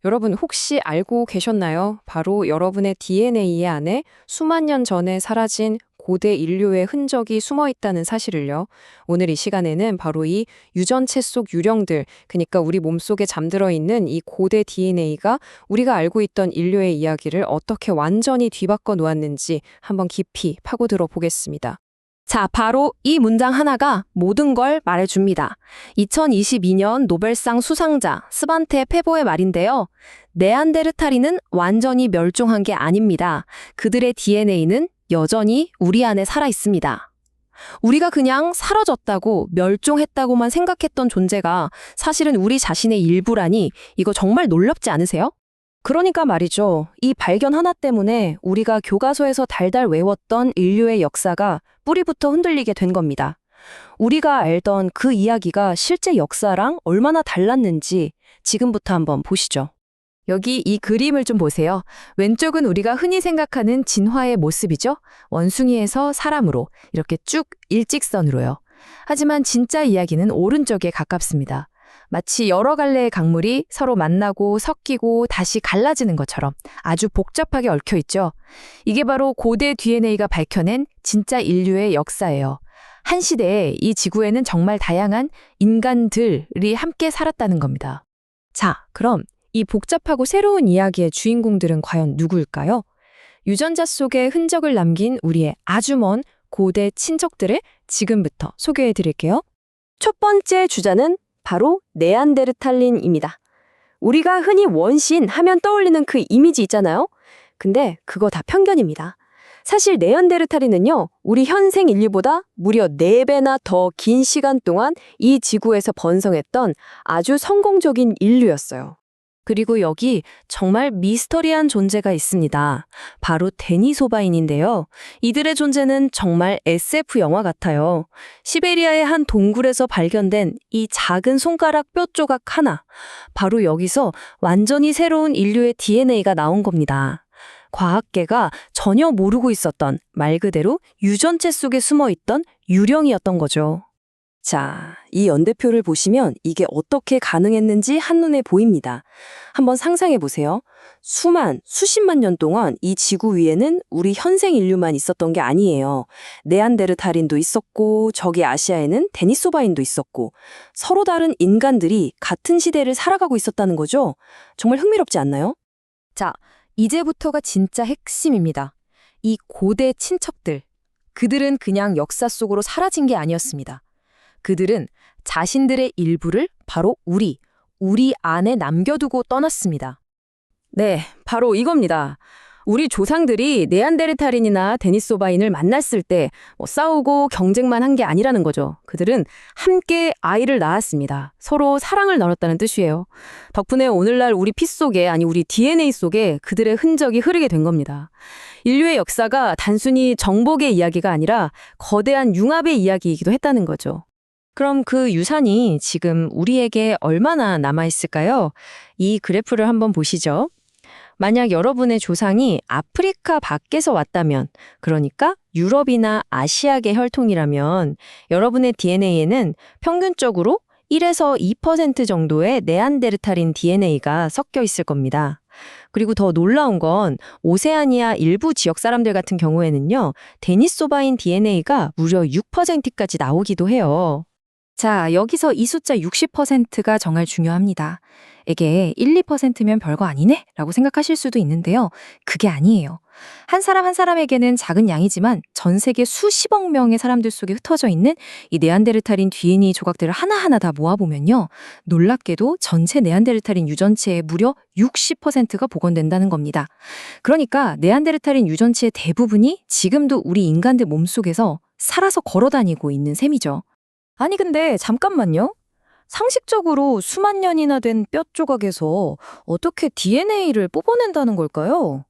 여러분 혹시 알고 계셨나요? 바로 여러분의 DNA 안에 수만 년 전에 사라진 고대 인류의 흔적이 숨어 있다는 사실을요. 오늘 이 시간에는 바로 이 유전체 속 유령들, 그러니까 우리 몸속에 잠들어 있는 이 고대 DNA가 우리가 알고 있던 인류의 이야기를 어떻게 완전히 뒤바꿔 놓았는지 한번 깊이 파고들어 보겠습니다. 자, 바로 이 문장 하나가 모든 걸 말해줍니다. 2022년 노벨상 수상자 스반테 페보의 말인데요. 네안데르탈인은 완전히 멸종한 게 아닙니다. 그들의 DNA는 여전히 우리 안에 살아 있습니다. 우리가 그냥 사라졌다고 멸종했다고만 생각했던 존재가 사실은 우리 자신의 일부라니 이거 정말 놀랍지 않으세요? 그러니까 말이죠. 이 발견 하나 때문에 우리가 교과서에서 달달 외웠던 인류의 역사가 뿌리부터 흔들리게 된 겁니다. 우리가 알던 그 이야기가 실제 역사랑 얼마나 달랐는지 지금부터 한번 보시죠. 여기 이 그림을 좀 보세요. 왼쪽은 우리가 흔히 생각하는 진화의 모습이죠. 원숭이에서 사람으로 이렇게 쭉 일직선으로요. 하지만 진짜 이야기는 오른쪽에 가깝습니다. 마치 여러 갈래의 강물이 서로 만나고 섞이고 다시 갈라지는 것처럼 아주 복잡하게 얽혀 있죠. 이게 바로 고대 DNA가 밝혀낸 진짜 인류의 역사예요. 한 시대에 이 지구에는 정말 다양한 인간들이 함께 살았다는 겁니다. 자, 그럼 이 복잡하고 새로운 이야기의 주인공들은 과연 누구일까요? 유전자 속에 흔적을 남긴 우리의 아주 먼 고대 친척들을 지금부터 소개해 드릴게요. 첫 번째 주자는 바로 네안데르탈린입니다. 우리가 흔히 원신 하면 떠올리는 그 이미지 있잖아요. 근데 그거 다 편견입니다. 사실 네안데르탈린은요, 우리 현생 인류보다 무려 4배나 더 긴 시간 동안 이 지구에서 번성했던 아주 성공적인 인류였어요. 그리고 여기 정말 미스터리한 존재가 있습니다. 바로 데니소바인인데요. 이들의 존재는 정말 SF 영화 같아요. 시베리아의 한 동굴에서 발견된 이 작은 손가락 뼈 조각 하나. 바로 여기서 완전히 새로운 인류의 DNA가 나온 겁니다. 과학계가 전혀 모르고 있었던 말 그대로 유전체 속에 숨어있던 유령이었던 거죠. 자, 이 연대표를 보시면 이게 어떻게 가능했는지 한눈에 보입니다. 한번 상상해 보세요. 수십만 년 동안 이 지구 위에는 우리 현생 인류만 있었던 게 아니에요. 네안데르탈인도 있었고, 저기 아시아에는 데니소바인도 있었고, 서로 다른 인간들이 같은 시대를 살아가고 있었다는 거죠. 정말 흥미롭지 않나요? 자, 이제부터가 진짜 핵심입니다. 이 고대 친척들, 그들은 그냥 역사 속으로 사라진 게 아니었습니다. 그들은 자신들의 일부를 바로 우리 안에 남겨두고 떠났습니다. 네, 바로 이겁니다. 우리 조상들이 네안데르탈인이나 데니소바인을 만났을 때 싸우고 경쟁만 한 게 아니라는 거죠. 그들은 함께 아이를 낳았습니다. 서로 사랑을 나눴다는 뜻이에요. 덕분에 오늘날 우리 피 속에, 아니 우리 DNA 속에 그들의 흔적이 흐르게 된 겁니다. 인류의 역사가 단순히 정복의 이야기가 아니라 거대한 융합의 이야기이기도 했다는 거죠. 그럼 그 유산이 지금 우리에게 얼마나 남아있을까요? 이 그래프를 한번 보시죠. 만약 여러분의 조상이 아프리카 밖에서 왔다면, 그러니까 유럽이나 아시아계 혈통이라면 여러분의 DNA에는 평균적으로 1에서 2% 정도의 네안데르탈인 DNA가 섞여 있을 겁니다. 그리고 더 놀라운 건 오세아니아 일부 지역 사람들 같은 경우에는요, 데니소바인 DNA가 무려 6%까지 나오기도 해요. 자, 여기서 이 숫자 60%가 정말 중요합니다. 이게 1, 2%면 별거 아니네? 라고 생각하실 수도 있는데요. 그게 아니에요. 한 사람 한 사람에게는 작은 양이지만 전 세계 수십억 명의 사람들 속에 흩어져 있는 이 네안데르탈인 DNA 조각들을 하나하나 다 모아보면요. 놀랍게도 전체 네안데르탈인 유전체의 무려 60%가 복원된다는 겁니다. 그러니까 네안데르탈인 유전체의 대부분이 지금도 우리 인간들 몸속에서 살아서 걸어다니고 있는 셈이죠. 아니 근데 잠깐만요. 상식적으로 수만 년이나 된 뼈 조각에서 어떻게 DNA를 뽑아낸다는 걸까요?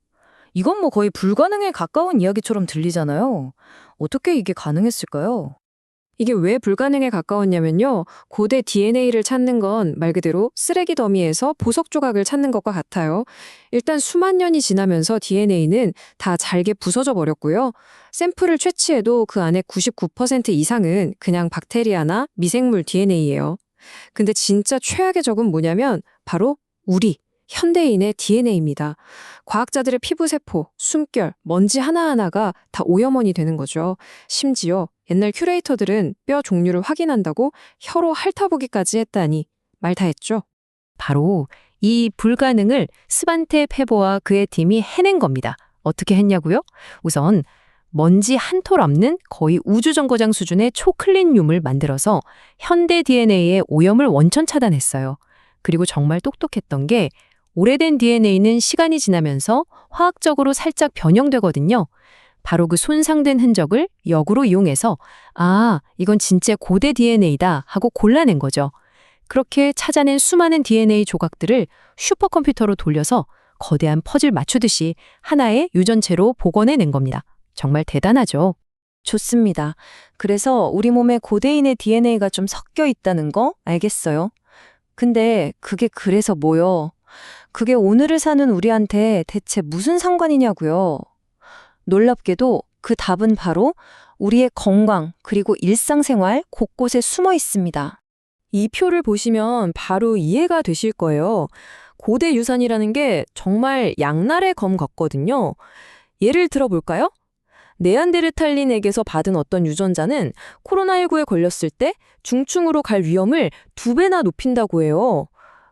이건 뭐 거의 불가능에 가까운 이야기처럼 들리잖아요. 어떻게 이게 가능했을까요? 이게 왜 불가능에 가까웠냐면요. 고대 DNA를 찾는 건 말 그대로 쓰레기 더미에서 보석 조각을 찾는 것과 같아요. 일단 수만 년이 지나면서 DNA는 다 잘게 부서져 버렸고요. 샘플을 채취해도 그 안에 99% 이상은 그냥 박테리아나 미생물 DNA예요. 근데 진짜 최악의 적은 뭐냐면 바로 우리, 현대인의 DNA입니다. 과학자들의 피부세포, 숨결, 먼지 하나하나가 다 오염원이 되는 거죠. 심지어 옛날 큐레이터들은 뼈 종류를 확인한다고 혀로 핥아보기까지 했다니 말 다 했죠. 바로 이 불가능을 스반테 페보와 그의 팀이 해낸 겁니다. 어떻게 했냐고요? 우선 먼지 한 톨 없는 거의 우주정거장 수준의 초클린륨을 만들어서 현대 DNA의 오염을 원천 차단했어요. 그리고 정말 똑똑했던 게 오래된 DNA는 시간이 지나면서 화학적으로 살짝 변형되거든요. 바로 그 손상된 흔적을 역으로 이용해서 이건 진짜 고대 DNA다 하고 골라낸 거죠. 그렇게 찾아낸 수많은 DNA 조각들을 슈퍼컴퓨터로 돌려서 거대한 퍼즐 맞추듯이 하나의 유전체로 복원해낸 겁니다. 정말 대단하죠. 좋습니다. 그래서 우리 몸에 고대인의 DNA가 좀 섞여 있다는 거 알겠어요. 근데 그게 그래서 뭐요? 그게 오늘을 사는 우리한테 대체 무슨 상관이냐고요? 놀랍게도 그 답은 바로 우리의 건강 그리고 일상생활 곳곳에 숨어 있습니다. 이 표를 보시면 바로 이해가 되실 거예요. 고대 유산이라는 게 정말 양날의 검 같거든요. 예를 들어볼까요? 네안데르탈린에게서 받은 어떤 유전자는 코로나19에 걸렸을 때 중증으로 갈 위험을 2배나 높인다고 해요.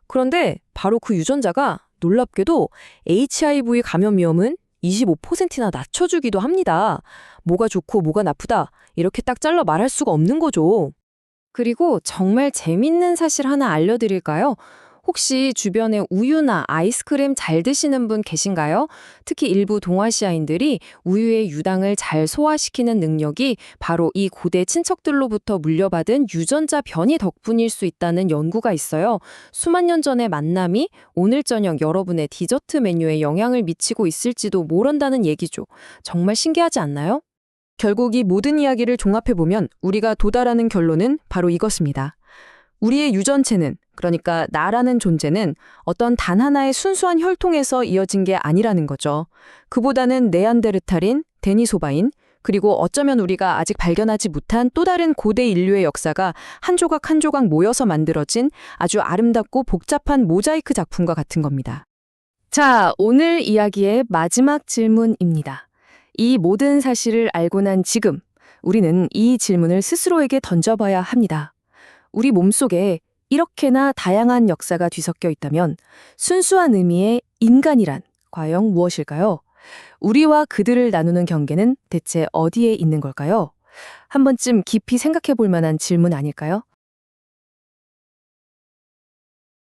그런데 바로 그 유전자가 놀랍게도 HIV 감염 위험은 25%나 낮춰주기도 합니다. 뭐가 좋고 뭐가 나쁘다 이렇게 딱 잘라 말할 수가 없는 거죠. 그리고 정말 재밌는 사실 하나 알려드릴까요? 혹시 주변에 우유나 아이스크림 잘 드시는 분 계신가요? 특히 일부 동아시아인들이 우유의 유당을 잘 소화시키는 능력이 바로 이 고대 친척들로부터 물려받은 유전자 변이 덕분일 수 있다는 연구가 있어요. 수만 년 전의 만남이 오늘 저녁 여러분의 디저트 메뉴에 영향을 미치고 있을지도 모른다는 얘기죠. 정말 신기하지 않나요? 결국 이 모든 이야기를 종합해보면 우리가 도달하는 결론은 바로 이것입니다. 우리의 유전체는, 그러니까 나라는 존재는 어떤 단 하나의 순수한 혈통에서 이어진 게 아니라는 거죠. 그보다는 네안데르탈인, 데니소바인, 그리고 어쩌면 우리가 아직 발견하지 못한 또 다른 고대 인류의 역사가 한 조각 한 조각 모여서 만들어진 아주 아름답고 복잡한 모자이크 작품과 같은 겁니다. 자, 오늘 이야기의 마지막 질문입니다. 이 모든 사실을 알고 난 지금, 우리는 이 질문을 스스로에게 던져봐야 합니다. 우리 몸속에 이렇게나 다양한 역사가 뒤섞여 있다면 순수한 의미의 인간이란 과연 무엇일까요? 우리와 그들을 나누는 경계는 대체 어디에 있는 걸까요? 한 번쯤 깊이 생각해 볼 만한 질문 아닐까요?